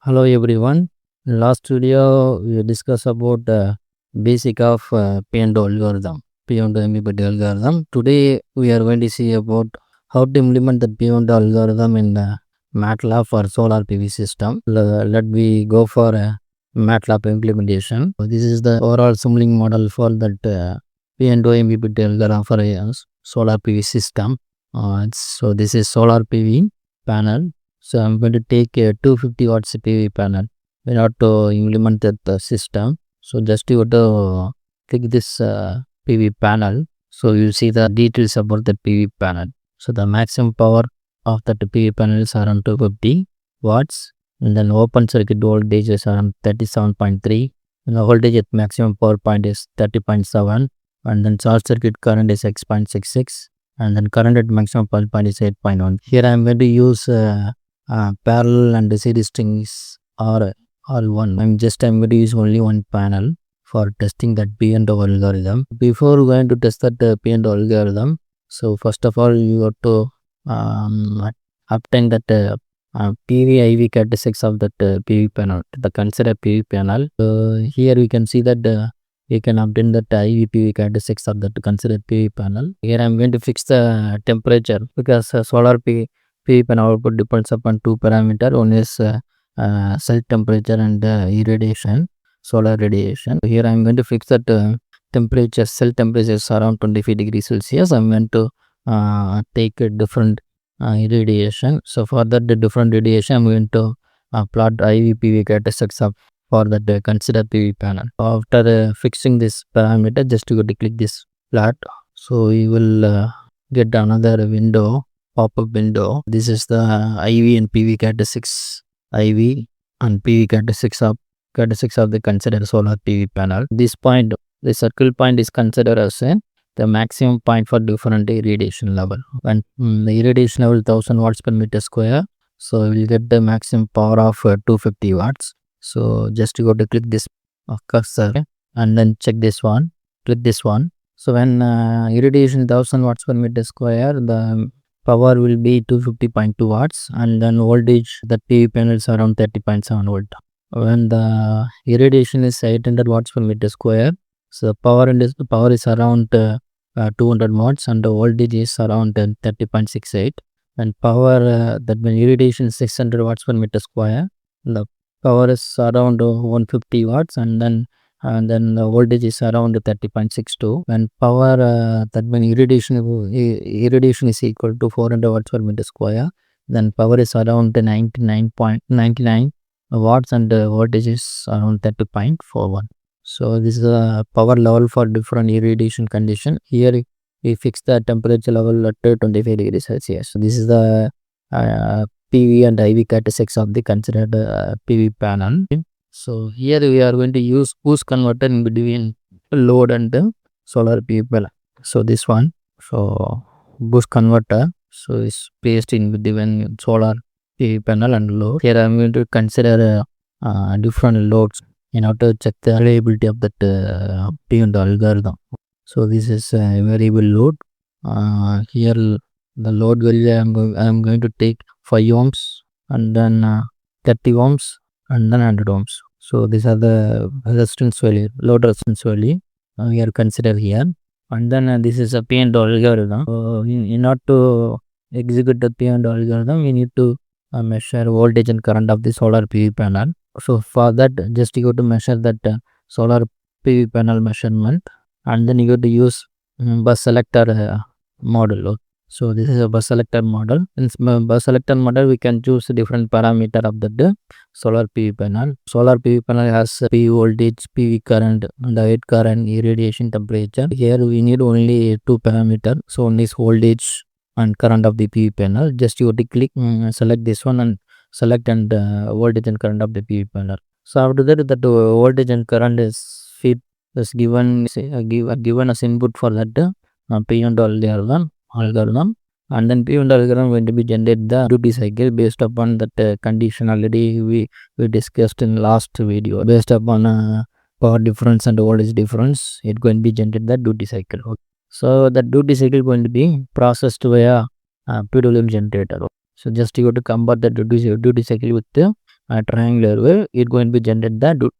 Hello everyone. Last video we discussed about basic of P&O algorithm, P&O MPPT algorithm. Today we are going to see about how to implement the P&O algorithm in MATLAB for solar PV system. Let me go for MATLAB implementation. So this is the overall Simulink model for that P&O MPPT algorithm for a solar PV system. So this is solar PV panel. So I'm going to take a 250 watts PV panel in order to implement that system. So just you have to click this PV panel. So you see the details about the PV panel. So the maximum power of that PV panel is around 250 watts, and then open circuit voltage is around 37.3, and the voltage at maximum power point is 30.7, and then short circuit current is 6.66, and then current at maximum power point is 8.1. Here I am going to use parallel and series strings are all one. I'm going to use only one panel for testing that P&O algorithm. Before going to test that P&O algorithm, so first of all you have to obtain that PV IV characteristics of that PV panel, the considered PV panel. Here we can see that we can obtain that IV PV characteristics of that considered PV panel. Here I'm going to fix the temperature because solar PV panel output depends upon two parameters. One is cell temperature and irradiation, solar radiation. Here I am going to fix that temperature, cell temperature is around 25 degrees Celsius. I am going to take a different irradiation. So for that different radiation, I am going to plot IV PV characteristics of for that considered PV panel. After fixing this parameter, just to click this plot. So we will get another window, pop-up window. This is the IV and PV characteristics, IV and PV characteristics of the considered solar PV panel. This point, the circle point is considered as the maximum point for different irradiation level. When the irradiation level 1000 watts per meter square, so we will get the maximum power of 250 watts. So just go to click this cursor and then check this one, click this one. So when irradiation 1000 watts per meter square, the power will be 250.2 watts, and then voltage the PV panel is around 30.7 volt. When the irradiation is 800 watts per meter square, so power is around 200 watts, and the voltage is around 30.68. And power that when irradiation is 600 watts per meter square, the power is around 150 watts, and then the voltage is around 30.62. When power that when irradiation is equal to 400 watts per meter square, then power is around 99.99 watts, and voltage is around 30.41. So this is a power level for different irradiation condition. Here we fix the temperature level at 25 degrees Celsius. So this is the PV and IV characteristics of the considered PV panel. So here we are going to use boost converter in between load and solar PV panel. So this one, so boost converter, so is placed in between solar PV panel and load. Here I am going to consider different loads in order to check the reliability of that P&O algorithm. So this is a variable load. Here the load value I am going to take 5 ohms, and then 30 ohms, and then 100 ohms. So these are the resistance value, load resistance value we are consider here. And then this is a P&O algorithm. In order to execute the P&O algorithm, we need to measure voltage and current of the solar PV panel. So for that, just you go to measure that solar PV panel measurement, and then you go to use bus selector model. So this is a bus selector model. In bus selector model, we can choose different parameter of the solar PV panel. Solar PV panel has PV voltage, PV current, direct current, irradiation temperature. Here we need only two parameter. So one is voltage and current of the PV panel. Just you have to click, select this one and select and voltage and current of the PV panel. So after that, the voltage and current is given as input for that P&O algorithm, and then P&O algorithm going to be generate the duty cycle based upon that condition already we discussed in last video. Based upon power difference and voltage difference, it going to be generate the duty cycle. Okay. So the duty cycle going to be processed via PWM generator. So just you have to convert the duty cycle with the triangular wave, it going to be generate the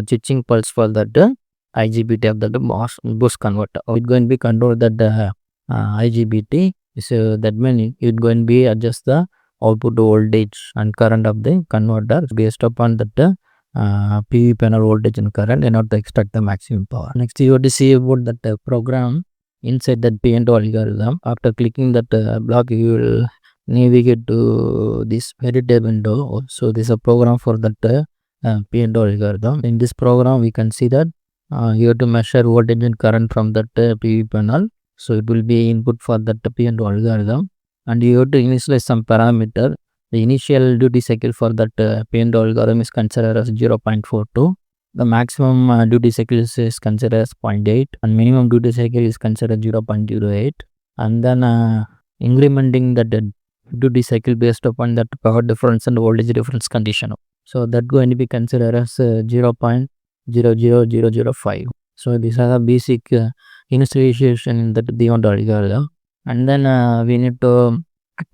switching pulse for that IGBT of the boost converter. It going to be control that IGBT. So that means it going to be adjust the output voltage and current of the converter based upon that PV panel voltage and current in order to extract the maximum power. Next, you have to see about that program inside that P&O algorithm. After clicking that block, you will navigate to this Perturb window. So this is a program for that P&O algorithm. In this program, we can see that you have to measure voltage and current from that PV panel. So it will be input for that P&O algorithm, and you have to initialize some parameter. The initial duty cycle for that P&O algorithm is considered as 0.42. The maximum duty cycle is considered as 0.8, and minimum duty cycle is considered 0.08. And then incrementing the duty cycle based upon that power difference and voltage difference condition. So that going to be considered as 0.00005. So these are the basic initialization in that beyond algorithm. And then we need to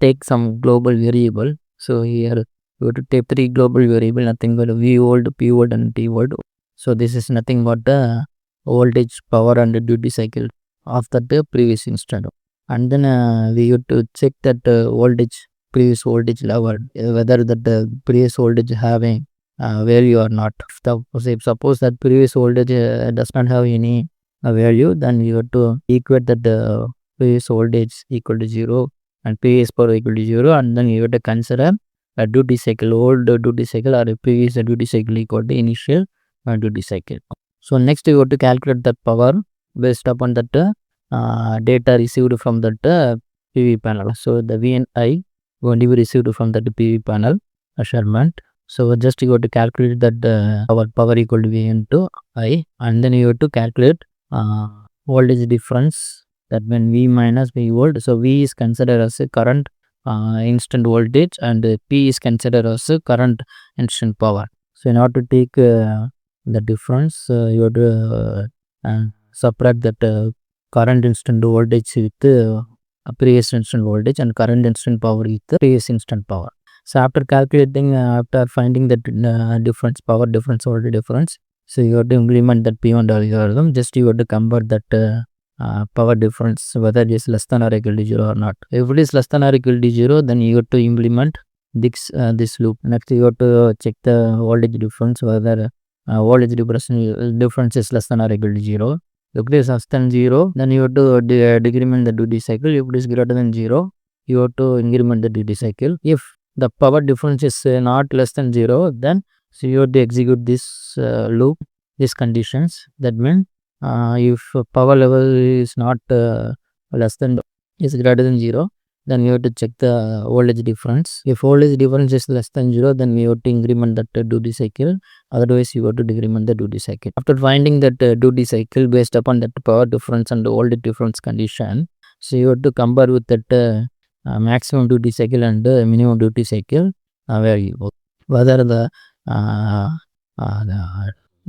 take some global variable. So here we have to take 3 global variable, nothing but V volt, P volt and T volt. So this is nothing but the voltage, power and the duty cycle of that previous instant. And then we have to check that voltage, previous voltage level, whether that previous voltage having value or not. If suppose that previous voltage does not have any value, then you have to equate that previous voltage equal to 0 and previous power equal to 0, and then you have to consider a duty cycle, old duty cycle or a previous duty cycle equal to initial duty cycle. So next you have to calculate that power based upon that data received from that PV panel. So the V and I going to be received from that PV panel measurement. So just you have to calculate that our power equal to V into I, and then you have to calculate voltage difference, that when V minus V volt. So V is considered as a current instant voltage, and P is considered as a current instant power. So in order to take the difference, you have to subtract that current instant voltage with previous instant voltage and current instant power with the previous instant power. So after calculating, after finding that difference, power difference, voltage difference, so you have to implement that P&O algorithm. Just you have to convert that power difference, whether it is less than or equal to 0 or not. If it is less than or equal to 0, then you have to implement this loop. Next you have to check the voltage difference, whether voltage difference is less than or equal to 0. If it is less than 0, then you have to decrement the duty cycle. If it is greater than 0, you have to increment the duty cycle. If the power difference is not less than 0, then so you have to execute this loop, these conditions. That means if power level is not less than, is greater than 0, then we have to check the voltage difference. If voltage difference is less than 0, then we have to increment that duty cycle. Otherwise you have to decrement the duty cycle. After finding that duty cycle based upon that power difference and the voltage difference condition, so you have to compare with that maximum duty cycle and minimum duty cycle value, whether the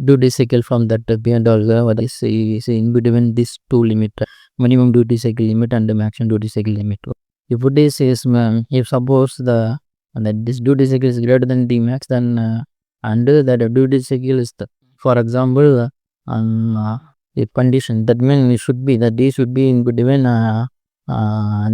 duty cycle from that P&O algorithm is in between these two limit, minimum duty cycle limit and the maximum duty cycle limit. If it is if suppose this duty cycle is greater than D max, then and that duty cycle is for example if condition, that means it should be that D should be in between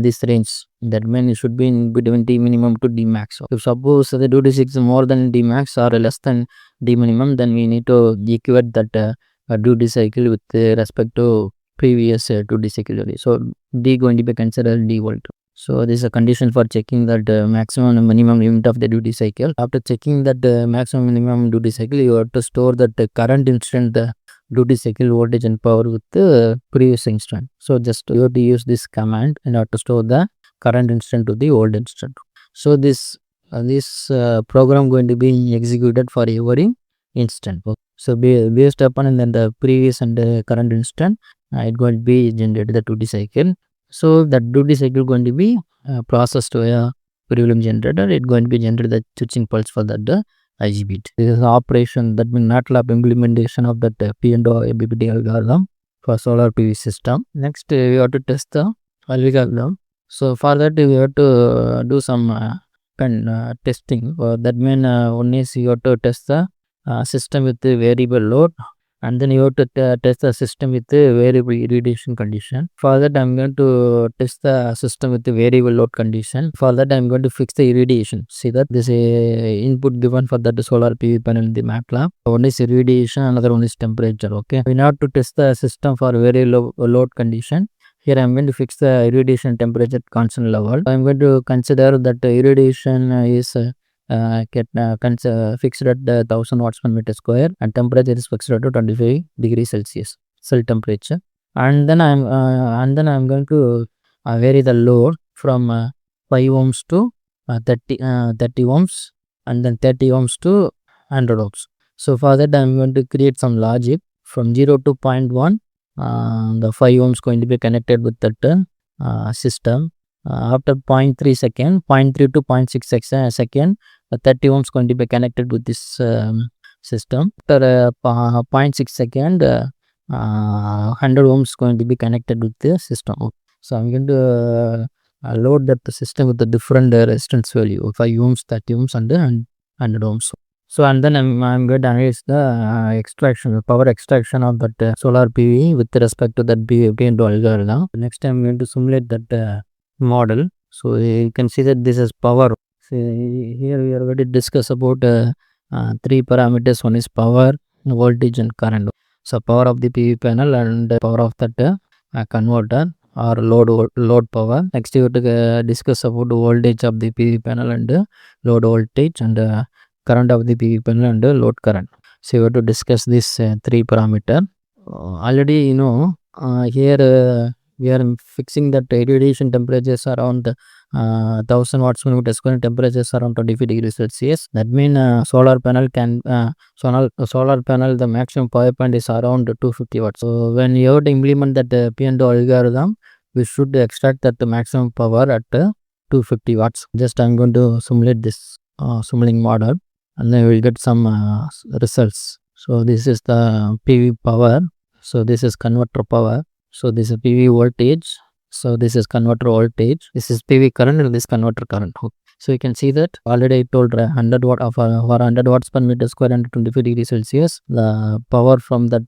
this range, that means it should be in between D minimum to D max. So if suppose the duty cycle is more than D max or less than D minimum, then we need to equate that duty cycle with respect to previous duty cycle value. So D going to be considered D volt. So this is a condition for checking that maximum and minimum limit of the duty cycle. After checking that maximum and minimum duty cycle, you have to store that current instant duty cycle voltage and power with the previous instant. So just you have to use this command in order to store the current instant to the old instant. So this program going to be executed for every instant. So based upon and then the previous and the current instant, it going to be generated the duty cycle. So that duty cycle going to be processed to a prevalent generator. It going to be generated the switching pulse for that IGBT. This is operation, that means MATLAB implementation of that P&O MPPT algorithm for solar PV system. Next we have to test the algorithm. So for that we have to do some testing. That means one is you have to test the system with the variable load, and then you have to test the system with the variable irradiation condition. For that, I'm going to test the system with the variable load condition. For that, I'm going to fix the irradiation. See that this input given for that solar PV panel in the MATLAB. One is irradiation, another one is temperature. Okay, we have to test the system for very low load condition. Here I'm going to fix the irradiation temperature constant level. I'm going to consider that the irradiation is fixed at 1000 watts per meter square, and temperature is fixed at 25 degrees Celsius cell temperature. And then I'm going to vary the load from 5 ohms to 30 ohms, and then 30 ohms to 100 ohms. So for that, I'm going to create some logic from 0 to 0.1. The 5 ohms going to be connected with that system. After 0.3 second, 0.3 to 0.6 second, 30 ohms going to be connected with this system. After 0.6 second, 100 ohms going to be connected with the system. So I'm going to load that system with the different resistance value, 5 ohms, 30 ohms, and 100 ohms. So and then I'm going to analyze the power extraction of that solar PV with respect to that P&O algorithm. Next I'm going to simulate that model. So you can see that this is power. So here we are going to discuss about 3 parameters. One is power, voltage, and current. So power of the PV panel and power of that converter or load power. Next you have to discuss about the voltage of the PV panel and load voltage, and current of the PV panel and load current. So you have to discuss this 3 parameter. Already you know here we are fixing that irradiation temperatures around 1000 watts per meter square, temperatures around 25 degrees Celsius. That means solar panel the maximum power point is around 250 watts. So when you have to implement that P&O algorithm, we should extract that maximum power at 250 watts. Just I'm going to simulate this Simulink model, and then we will get some results. So this is the PV power. So this is converter power. So this is PV voltage. So this is converter voltage. This is PV current, and this converter current. So you can see that already I told 100 watt for 100 watts per meter square and 25 degrees Celsius. The power from that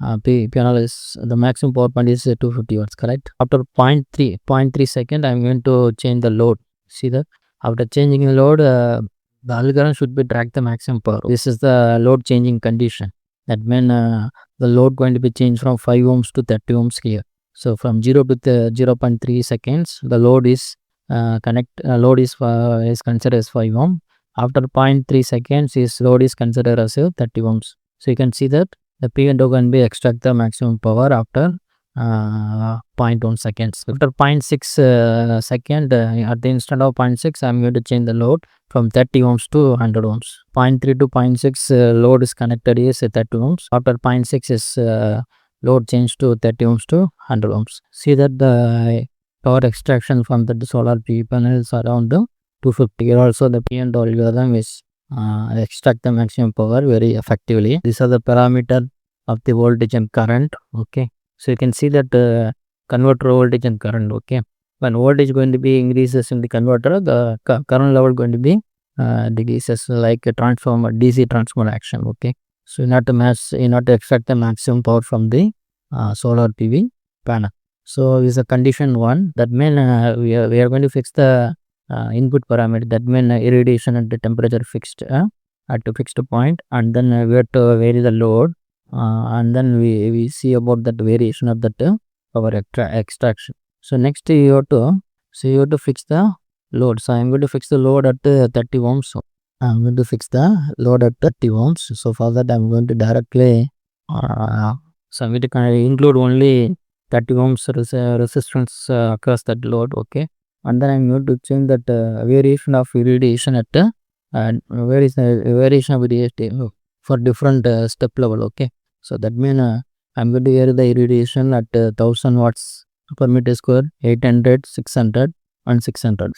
PV panel is the maximum power point is 250 watts. Correct. After 0.3 second, I'm going to change the load. See that after changing the load, the algorithm should be track the maximum power. This is the load changing condition. That means the load going to be changed from 5 ohms to 30 ohms here. So from 0 to 0.3 seconds, the load is is considered as 5 ohm. After 0.3 seconds, this load is considered as 30 ohms. So you can see that the P&O can be extract the maximum power after 0.1 seconds. After 0.6 second, at the instant of 0.6, I'm going to change the load from 30 ohms to 100 ohms. 0.3 to 0.6 load is connected is 30 ohms. After 0.6 is load changed to 30 ohms to 100 ohms. See that the power extraction from the solar PV panel is around 250. Here also the P&O algorithm is extract the maximum power very effectively. These are the parameter of the voltage and current. Okay. So you can see that converter voltage and current. Okay. When voltage going to be increases in the converter, the current level going to be decreases, like a transformer, DC transformer action. Okay. So you not to extract the maximum power from the solar PV panel. So is a condition 1. That means we are going to fix the input parameter. That means irradiation and the temperature fixed at a fixed point, and then we have to vary the load, and then we see about that variation of that power extraction. So next you have to fix the load. So I'm going to fix the load at 30 ohms. So I'm going to fix the load at 30 ohms. So for that I'm going to directly so I'm going to include only 30 ohms resistance across that load. Okay. And then I'm going to change that variation of irradiation at variation of irradiation for different step level. Okay. So that means I'm going to vary the irradiation at 1000 watts per meter square, 800, 600, and 600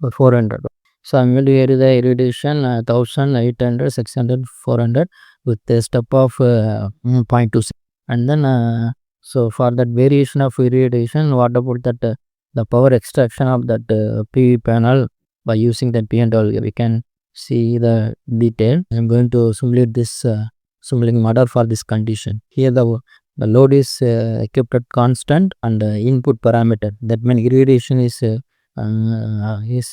or 400. So I'm going to vary the irradiation 1000, 800, 600, 400 with the step of 0.26. And then so for that variation of irradiation, what about that the power extraction of that PV panel by using the P&O, we can see the detail. I'm going to simulate this Simulink model for this condition. Here the load is kept at constant and input parameter. That means irradiation is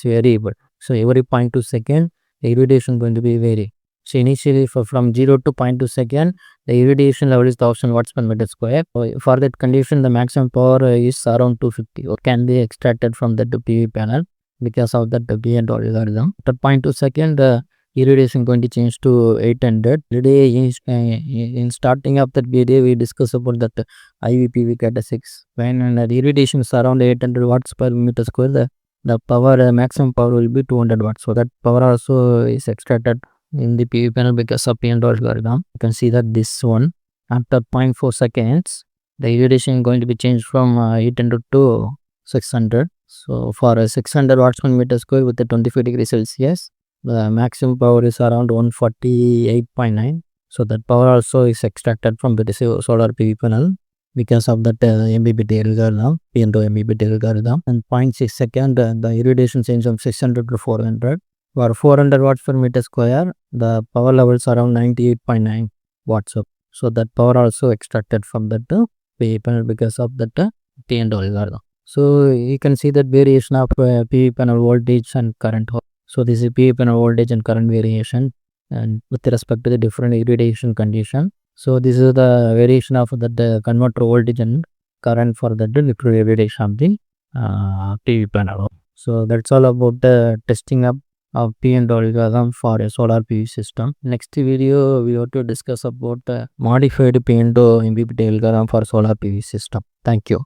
variable. So every 0.2 second the irradiation going to be vary. So initially from 0 to 0.2 second the irradiation level is 1000 watts per meter square. For that condition the maximum power is around 250 or can be extracted from the PV panel because of that P&O algorithm. After 0.2 second the irradiation going to change to 800. Today in starting of that video we discuss about that IVPV characteristics. When the irradiation is around 800 watts per meter square, the power maximum power will be 200 watts. So that power also is extracted in the PV panel because of P&O algorithm. You can see that this one after 0.4 seconds the irradiation is going to be changed from 800 to 600. So for a 600 watts per meter square with a 25 degrees Celsius, the maximum power is around 148.9. So that power also is extracted from the solar PV panel because of that MPPT algorithm, P&O MPPT algorithm. And 0.6 second the irradiation change from 600 to 400. For 400 watts per meter square, the power levels around 98.9 watts up. So that power also extracted from that PV panel because of that P&O algorithm. So you can see that variation of PV panel voltage and current. So this is PV panel voltage and current variation and with respect to the different irradiation condition. So this is the variation of the converter voltage and current for the liquid irradiation of the PV panel. So that's all about the testing up of P&O algorithm for a solar PV system. Next video we have to discuss about the modified P&O MPPT algorithm for solar PV system. Thank you.